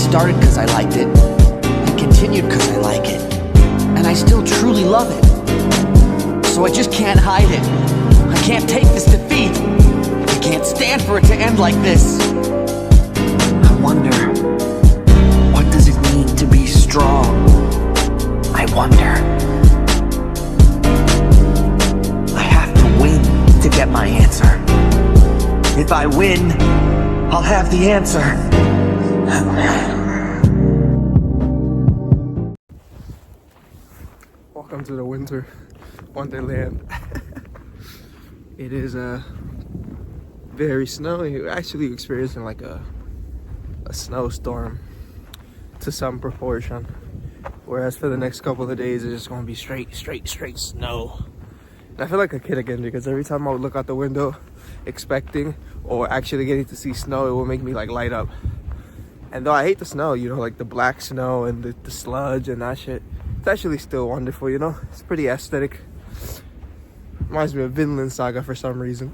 started because I liked it, and continued because I like it, and I still truly love it. So I just can't hide it. I can't take this defeat. I can't stand for it to end like this. I wonder, what does it mean to be strong? I wonder. I have to win to get my answer. If I win, I'll have the answer. Welcome to the winter wonderland. It is very snowy. We're actually experiencing like a snowstorm to some proportion. Whereas for the next couple of days, it's just gonna be straight snow. And I feel like a kid again because every time I would look out the window expecting or actually getting to see snow, it will make me like light up. And though I hate the snow, you know, like the black snow and the sludge and that shit, it's actually still wonderful, you know? It's pretty aesthetic. Reminds me of Vinland Saga for some reason.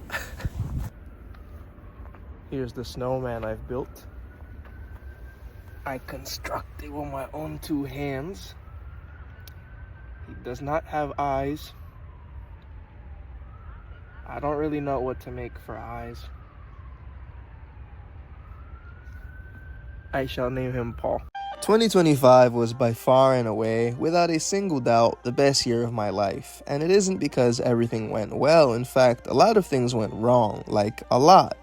Here's the snowman I've built. I constructed with my own two hands. He does not have eyes. I don't really know what to make for eyes. I shall name him Paul. 2025 was by far and away, without a single doubt, the best year of my life. And it isn't because everything went well. In fact, a lot of things went wrong, like a lot.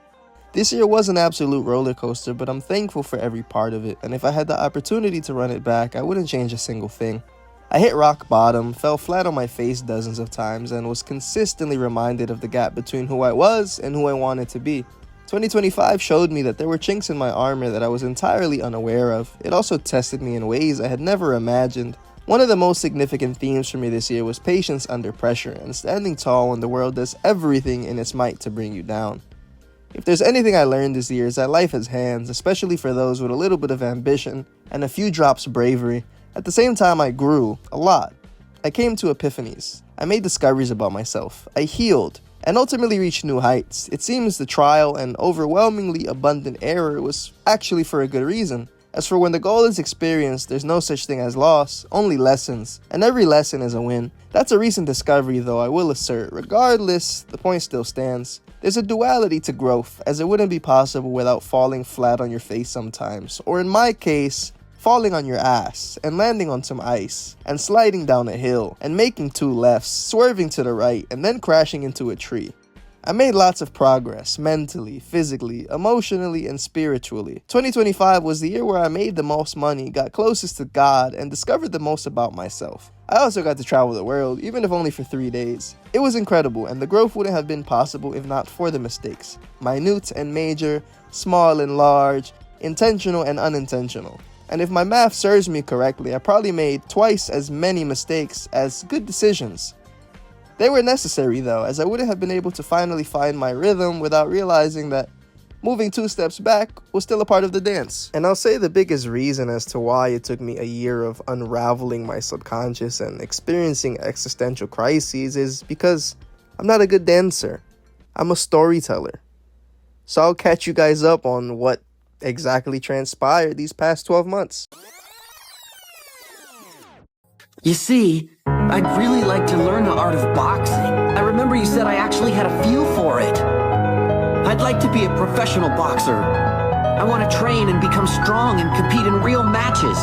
This year was an absolute roller coaster, but I'm thankful for every part of it. And if I had the opportunity to run it back, I wouldn't change a single thing. I hit rock bottom, fell flat on my face dozens of times, and was consistently reminded of the gap between who I was and who I wanted to be. 2025 showed me that there were chinks in my armor that I was entirely unaware of. It also tested me in ways I had never imagined. One of the most significant themes for me this year was patience under pressure and standing tall when the world does everything in its might to bring you down. If there's anything I learned this year, is that life has hands, especially for those with a little bit of ambition and a few drops of bravery. At the same time, I grew a lot. I came to epiphanies. I made discoveries about myself. I healed and ultimately reached new heights. It seems the trial and overwhelmingly abundant error was actually for a good reason. As for when the goal is experienced, there's no such thing as loss, only lessons, and every lesson is a win. That's a recent discovery though, I will assert. Regardless, the point still stands. There's a duality to growth, as it wouldn't be possible without falling flat on your face sometimes, or in my case, falling on your ass and landing on some ice and sliding down a hill and making two lefts, swerving to the right and then crashing into a tree. I made lots of progress mentally, physically, emotionally, and spiritually. 2025 was the year where I made the most money, got closest to God, and discovered the most about myself. I also got to travel the world, even if only for 3 days. It was incredible, and the growth wouldn't have been possible if not for the mistakes. Minute and major, small and large, intentional and unintentional. And if my math serves me correctly, I probably made twice as many mistakes as good decisions. They were necessary though, as I wouldn't have been able to finally find my rhythm without realizing that moving 2 steps back was still a part of the dance. And I'll say the biggest reason as to why it took me a year of unraveling my subconscious and experiencing existential crises is because I'm not a good dancer. I'm a storyteller. So I'll catch you guys up on what exactly transpired these past 12 months. You see, I'd really like to learn the art of boxing. I remember you said I actually had a feel for it. I'd like to be a professional boxer. I want to train and become strong and compete in real matches.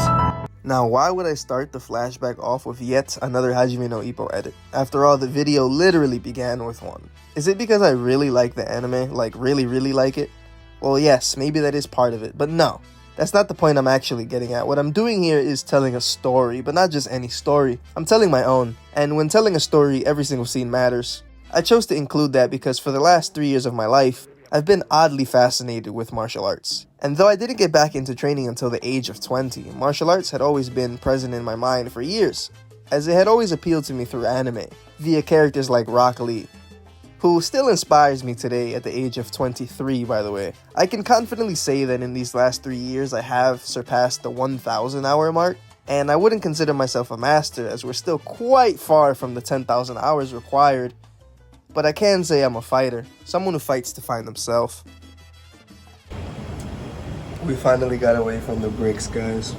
Now, why would I start the flashback off with yet another Hajime no Ippo edit? After all, the video literally began with one. Is it because I really like the anime? Like, really like it? Well, yes, maybe that is part of it, but no. That's not the point I'm actually getting at. What I'm doing here is telling a story, but not just any story. I'm telling my own. And when telling a story, every single scene matters. I chose to include that because for the last 3 years of my life, I've been oddly fascinated with martial arts. And though I didn't get back into training until the age of 20, martial arts had always been present in my mind for years, as it had always appealed to me through anime, via characters like Rock Lee, who still inspires me today at the age of 23, by the way. I can confidently say that in these last 3 years, I have surpassed the 1,000 hour mark, and I wouldn't consider myself a master as we're still quite far from the 10,000 hours required, but I can say I'm a fighter, someone who fights to find himself. We finally got away from the bricks, guys.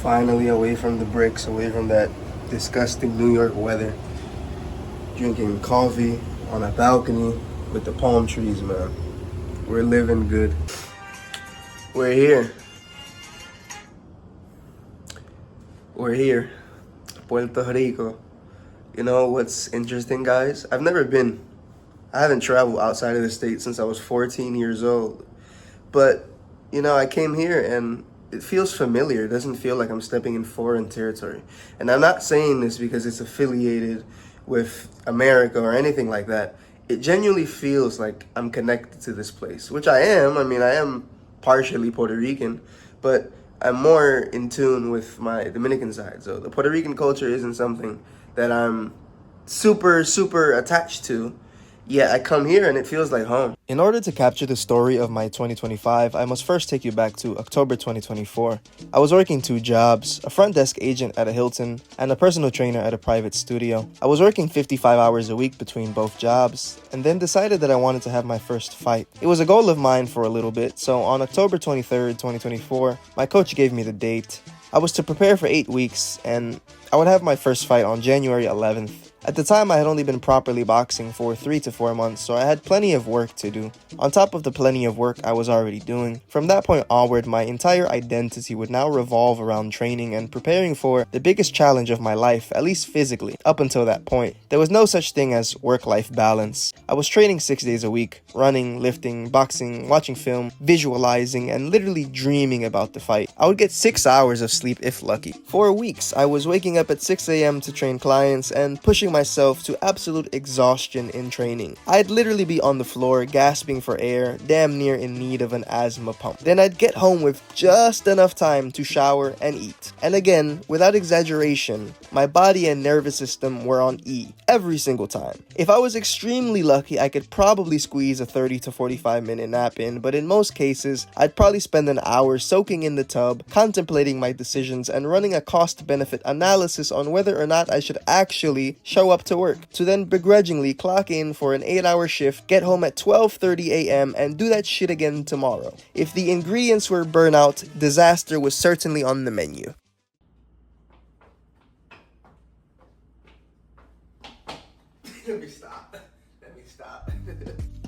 Finally away from the bricks, away from that disgusting New York weather. Drinking coffee on a balcony with the palm trees, man. We're living good. We're here. We're here. Puerto Rico. You know what's interesting, guys? I haven't traveled outside of the state since I was 14 years old. But, you know, I came here and it feels familiar. It doesn't feel like I'm stepping in foreign territory. And I'm not saying this because it's affiliated with America or anything like that. It genuinely feels like I'm connected to this place, which I am. I mean, I am partially Puerto Rican, but I'm more in tune with my Dominican side. So the Puerto Rican culture isn't something that I'm super, super attached to. Yeah, I come here and it feels like home. In order to capture the story of my 2025, I must first take you back to October 2024. I was working 2 jobs, a front desk agent at a Hilton and a personal trainer at a private studio. I was working 55 hours a week between both jobs and then decided that I wanted to have my first fight. It was a goal of mine for a little bit, so on October 23rd, 2024, my coach gave me the date. I was to prepare for 8 weeks and I would have my first fight on January 11th. At the time, I had only been properly boxing for 3 to 4 months, so I had plenty of work to do. On top of the plenty of work I was already doing, from that point onward, my entire identity would now revolve around training and preparing for the biggest challenge of my life, at least physically. Up until that point, there was no such thing as work-life balance. I was training 6 days a week, running, lifting, boxing, watching film, visualizing, and literally dreaming about the fight. I would get 6 hours of sleep if lucky. For weeks, I was waking up at 6 a.m. to train clients and pushing myself to absolute exhaustion in training. I'd literally be on the floor gasping for air, damn near in need of an asthma pump. Then I'd get home with just enough time to shower and eat. And again, without exaggeration, my body and nervous system were on E every single time. If I was extremely lucky, I could probably squeeze a 30 to 45 minute nap in, but in most cases, I'd probably spend an hour soaking in the tub, contemplating my decisions and running a cost-benefit analysis on whether or not I should actually show up to work, to then begrudgingly clock in for an 8-hour shift, get home at 12:30 a.m. and do that shit again tomorrow. If the ingredients were burnout, disaster was certainly on the menu. Let me stop.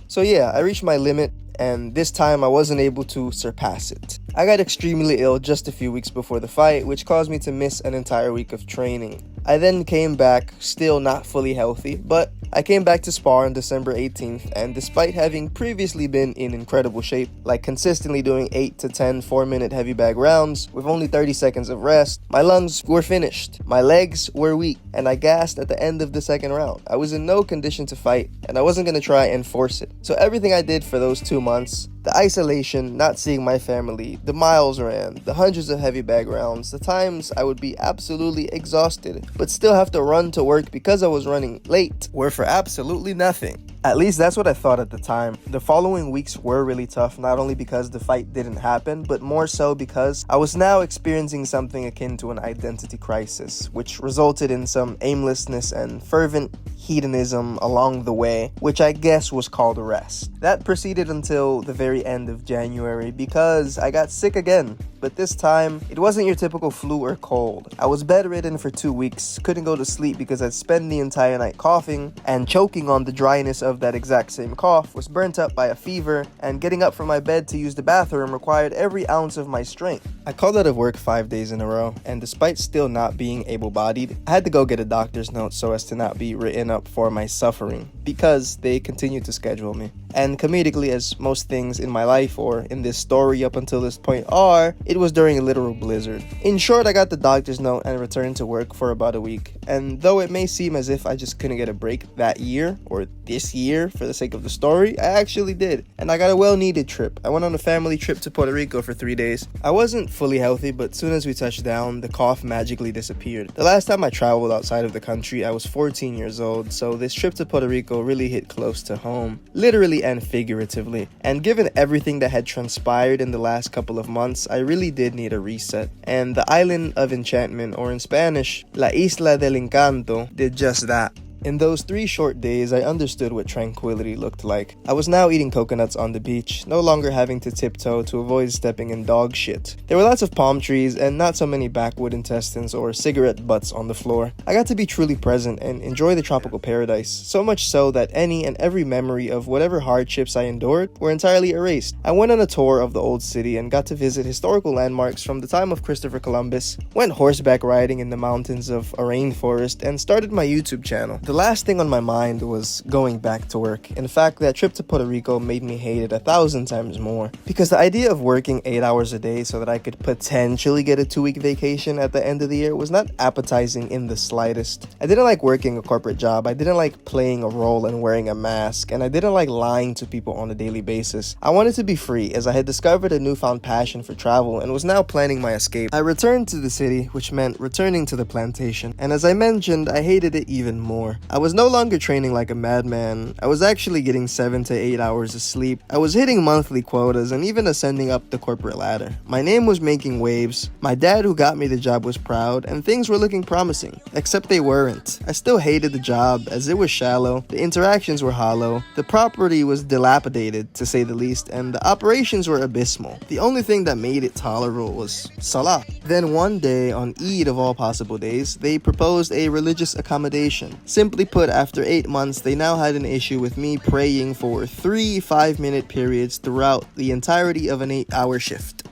So yeah, I reached my limit, and this time I wasn't able to surpass it. I got extremely ill just a few weeks before the fight, which caused me to miss an entire week of training. I then came back, still not fully healthy, but I came back to spar on December 18th, and despite having previously been in incredible shape, like consistently doing 8 to 10 4-minute heavy bag rounds with only 30 seconds of rest, my lungs were finished, my legs were weak, and I gassed at the end of the second round. I was in no condition to fight, and I wasn't going to try and force it. So everything I did for those 2 months, the isolation, not seeing my family, the miles ran, the hundreds of heavy bag rounds, the times I would be absolutely exhausted, but still have to run to work because I was running late, were for absolutely nothing. At least that's what I thought at the time. The following weeks were really tough, not only because the fight didn't happen, but more so because I was now experiencing something akin to an identity crisis, which resulted in some aimlessness and fervent hedonism along the way, which I guess was called rest. That proceeded until the very end of January because I got sick again. But this time, it wasn't your typical flu or cold. I was bedridden for 2 weeks, couldn't go to sleep because I'd spend the entire night coughing, and choking on the dryness of that exact same cough, was burnt up by a fever, and getting up from my bed to use the bathroom required every ounce of my strength. I called out of work 5 days in a row, and despite still not being able-bodied, I had to go get a doctor's note so as to not be written up for my suffering, because they continued to schedule me. And comedically, as most things in my life or in this story up until this point are, it was during a literal blizzard. In short, I got the doctor's note and returned to work for about a week. And though it may seem as if I just couldn't get a break that year, or this year for the sake of the story, I actually did. And I got a well-needed trip. I went on a family trip to Puerto Rico for 3 days. I wasn't fully healthy, but soon as we touched down, the cough magically disappeared. The last time I traveled outside of the country, I was 14 years old, so this trip to Puerto Rico really hit close to home, literally and figuratively. And given everything that had transpired in the last couple of months, I really did need a reset. And the Island of Enchantment, or in Spanish, La Isla del Encanto, did just that. In those 3 short days, I understood what tranquility looked like. I was now eating coconuts on the beach, no longer having to tiptoe to avoid stepping in dog shit. There were lots of palm trees and not so many backwood intestines or cigarette butts on the floor. I got to be truly present and enjoy the tropical paradise, so much so that any and every memory of whatever hardships I endured were entirely erased. I went on a tour of the old city and got to visit historical landmarks from the time of Christopher Columbus, went horseback riding in the mountains of a rainforest, and started my YouTube channel. The last thing on my mind was going back to work. In fact, that trip to Puerto Rico made me hate it 1,000 times more. Because the idea of working 8 hours a day so that I could potentially get a 2-week vacation at the end of the year was not appetizing in the slightest. I didn't like working a corporate job, I didn't like playing a role and wearing a mask, and I didn't like lying to people on a daily basis. I wanted to be free, as I had discovered a newfound passion for travel and was now planning my escape. I returned to the city, which meant returning to the plantation, and as I mentioned, I hated it even more. I was no longer training like a madman. I was actually getting 7 to 8 hours of sleep. I was hitting monthly quotas and even ascending up the corporate ladder. My name was making waves. My dad who got me the job was proud, and things were looking promising. Except they weren't. I still hated the job, as it was shallow, the interactions were hollow, the property was dilapidated, to say the least, and the operations were abysmal. The only thing that made it tolerable was Salah. Then one day, on Eid of all possible days, they proposed a religious accommodation. Simply put, after 8 months, they now had an issue with me praying for 3 5-minute periods throughout the entirety of an 8-hour shift.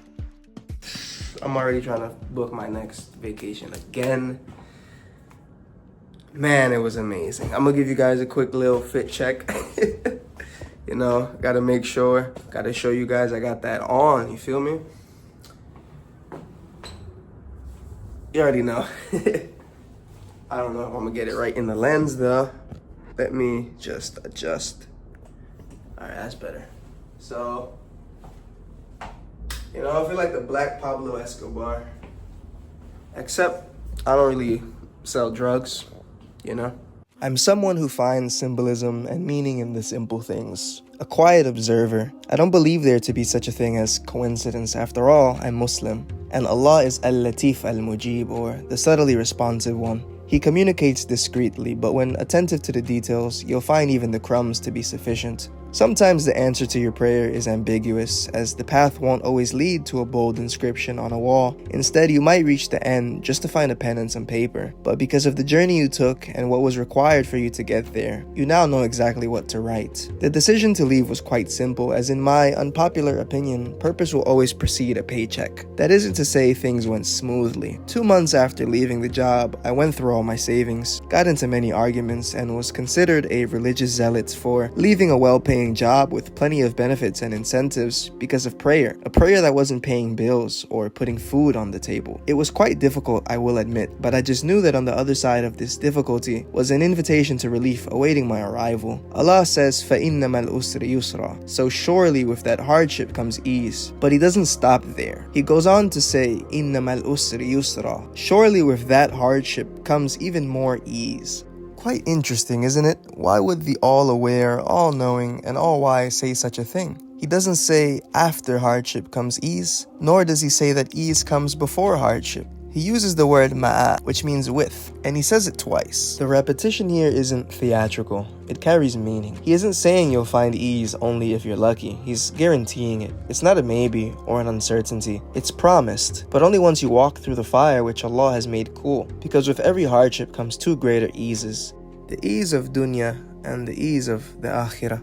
I'm already trying to book my next vacation again. Man, it was amazing. I'm gonna give you guys a quick little fit check. You know, gotta make sure, gotta show you guys I got that on, you feel me? You already know. I don't know if I'm gonna get it right in the lens though. Let me just adjust. All right, that's better. So, you know, I feel like the Black Pablo Escobar. Except I don't really sell drugs, you know? I'm someone who finds symbolism and meaning in the simple things. A quiet observer. I don't believe there to be such a thing as coincidence. After all, I'm Muslim. And Allah is Al-Latif Al-Mujib, or the subtly responsive one. He communicates discreetly, but when attentive to the details, you'll find even the crumbs to be sufficient. Sometimes the answer to your prayer is ambiguous, as the path won't always lead to a bold inscription on a wall. Instead, you might reach the end just to find a pen and some paper. But because of the journey you took and what was required for you to get there, you now know exactly what to write. The decision to leave was quite simple, as in my unpopular opinion, purpose will always precede a paycheck. That isn't to say things went smoothly. 2 months after leaving the job, I went through all my savings, got into many arguments, and was considered a religious zealot for leaving a well-paying job with plenty of benefits and incentives because of prayer. A prayer that wasn't paying bills or putting food on the table. It was quite difficult, I will admit, but I just knew that on the other side of this difficulty was an invitation to relief awaiting my arrival. Allah says, فَإِنَّمَا الْأُسْرِ يُسْرًا. So surely with that hardship comes ease. But he doesn't stop there. He goes on to say, إِنَّمَا الْأُسْرِ يُسْرًا. Surely with that hardship comes even more ease. Quite interesting, isn't it? Why would the all-aware, all-knowing, and all-wise say such a thing? He doesn't say after hardship comes ease, nor does he say that ease comes before hardship. He uses the word ma'a, which means with, and he says it twice. The repetition here isn't theatrical, it carries meaning. He isn't saying you'll find ease only if you're lucky, he's guaranteeing it. It's not a maybe or an uncertainty, it's promised, but only once you walk through the fire which Allah has made cool, because with every hardship comes 2 greater eases. The ease of dunya and the ease of the akhirah.